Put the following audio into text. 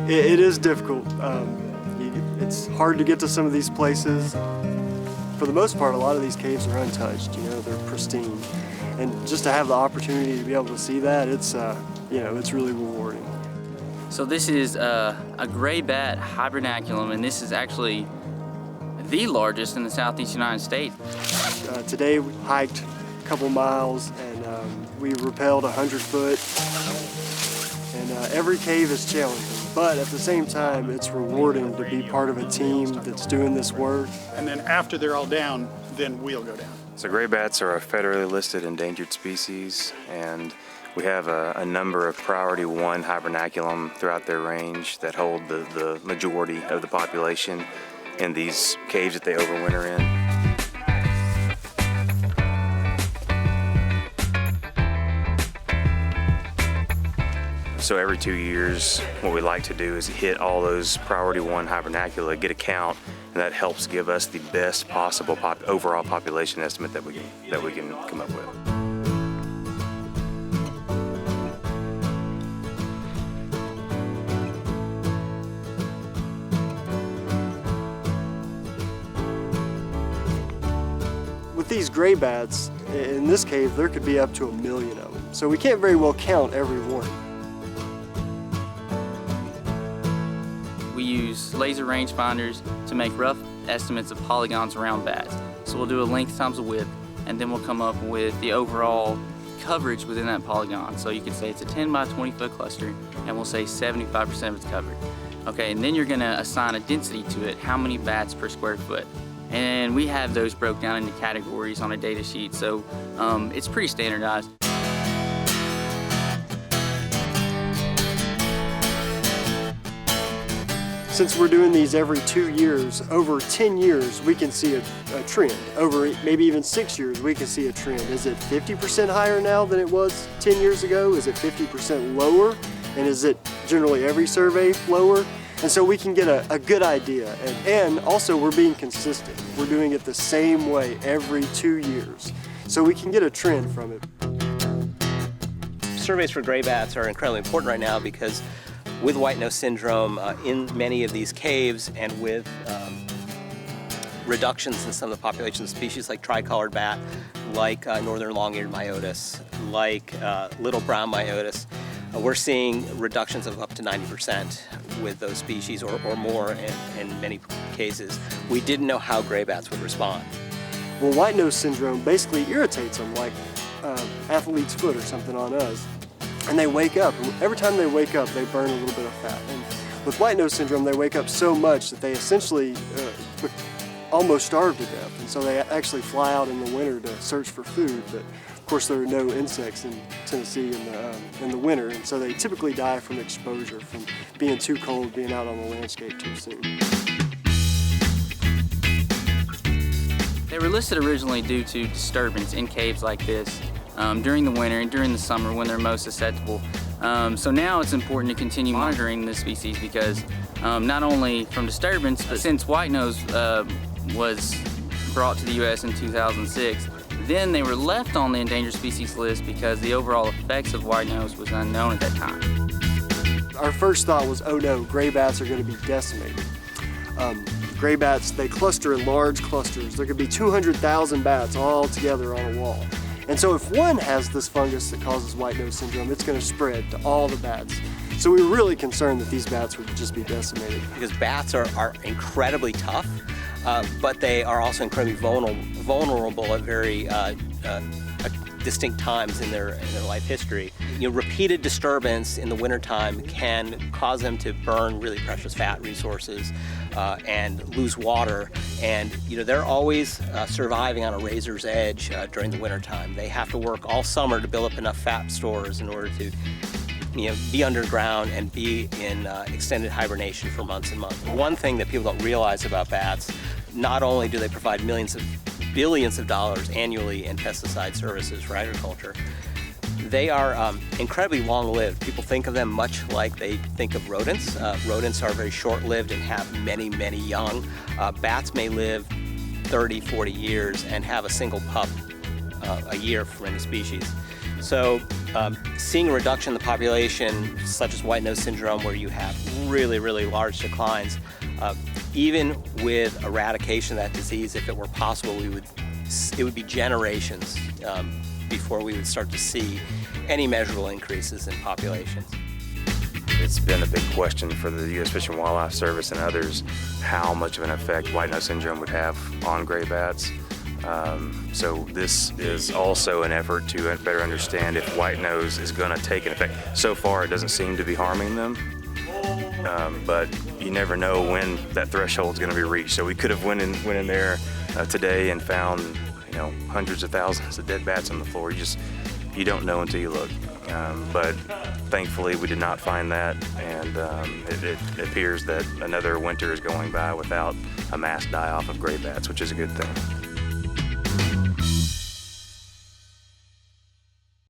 It is difficult. It's hard to get to some of these places. For the most part, a lot of these caves are untouched, they're pristine. And just to have the opportunity to be able to see that, it's really rewarding. So this is a gray bat hibernaculum, and this is actually the largest in the southeast United States. Today we hiked a couple miles and we rappelled 100 foot. And every cave is challenging, but at the same time it's rewarding to be part of a team that's doing this work. And then after they're all down, then we'll go down. So gray bats are a federally listed endangered species, and we have a number of priority 1 hibernaculum throughout their range that hold the majority of the population in these caves that they overwinter in. So every 2 years, what we like to do is hit all those priority 1 hibernacula, get a count, and that helps give us the best possible overall population estimate that we can come up with. With these gray bats, in this cave, there could be up to 1 million of them. So we can't very well count every one. We use laser rangefinders to make rough estimates of polygons around bats. So we'll do a length times a width, and then we'll come up with the overall coverage within that polygon. So you could say it's a 10 by 20 foot cluster, and we'll say 75% of it's covered. Okay, and then you're gonna assign a density to it, how many bats per square foot. And we have those broke down into categories on a data sheet, so it's pretty standardized. Since we're doing these every 2 years, over 10 years, we can see a trend. Over maybe even 6 years, we can see a trend. Is it 50% higher now than it was 10 years ago? Is it 50% lower? And is it generally every survey lower? And so we can get a good idea. And also we're being consistent. We're doing it the same way every 2 years. So we can get a trend from it. Surveys for gray bats are incredibly important right now because with white nose syndrome in many of these caves and with reductions in some of the population of species like tricolored bat, like northern long-eared myotis, like little brown myotis, we're seeing reductions of up to 90% with those species or more in many cases. We didn't know how gray bats would respond. Well, white nose syndrome basically irritates them like athlete's foot or something on us. And they wake up. Every time they wake up, they burn a little bit of fat. And with white nose syndrome, they wake up so much that they essentially almost starve to death. And so they actually fly out in the winter to search for food. But of course, there are no insects in Tennessee in the winter. And so they typically die from exposure, from being too cold, being out on the landscape too soon. They were listed originally due to disturbance in caves like this. During the winter and during the summer when they're most susceptible. So now it's important to continue monitoring this species because not only from disturbance, but since whitenose was brought to the U.S. in 2006, then they were left on the endangered species list because the overall effects of whitenose was unknown at that time. Our first thought was, oh no, gray bats are going to be decimated. Gray bats, they cluster in large clusters. There could be 200,000 bats all together on a wall. And so if one has this fungus that causes white nose syndrome, it's going to spread to all the bats. So we were really concerned that these bats would just be decimated. Because bats are incredibly tough, but they are also incredibly vulnerable at very distinct times in their life history. Repeated disturbance in the wintertime can cause them to burn really precious fat resources and lose water. And they're always surviving on a razor's edge during the wintertime. They have to work all summer to build up enough fat stores in order to be underground and be in extended hibernation for months and months. One thing that people don't realize about bats, not only do they provide billions of dollars annually in pesticide services for agriculture, they are incredibly long-lived. People think of them much like they think of rodents. Rodents are very short-lived and have many, many young. Bats may live 30, 40 years and have a single pup a year for many species. So seeing a reduction in the population, such as white nose syndrome, where you have really, really large declines, even with eradication of that disease, if it were possible, it would be generations before we would start to see any measurable increases in populations. It's been a big question for the U.S. Fish and Wildlife Service and others how much of an effect white nose syndrome would have on gray bats. So this is also an effort to better understand if white nose is going to take an effect. So far, it doesn't seem to be harming them, but you never know when that threshold is going to be reached. So we could have went in there today and found, hundreds of thousands of dead bats on the floor. You don't know until you look. But thankfully, we did not find that, and it appears that another winter is going by without a mass die-off of gray bats, which is a good thing.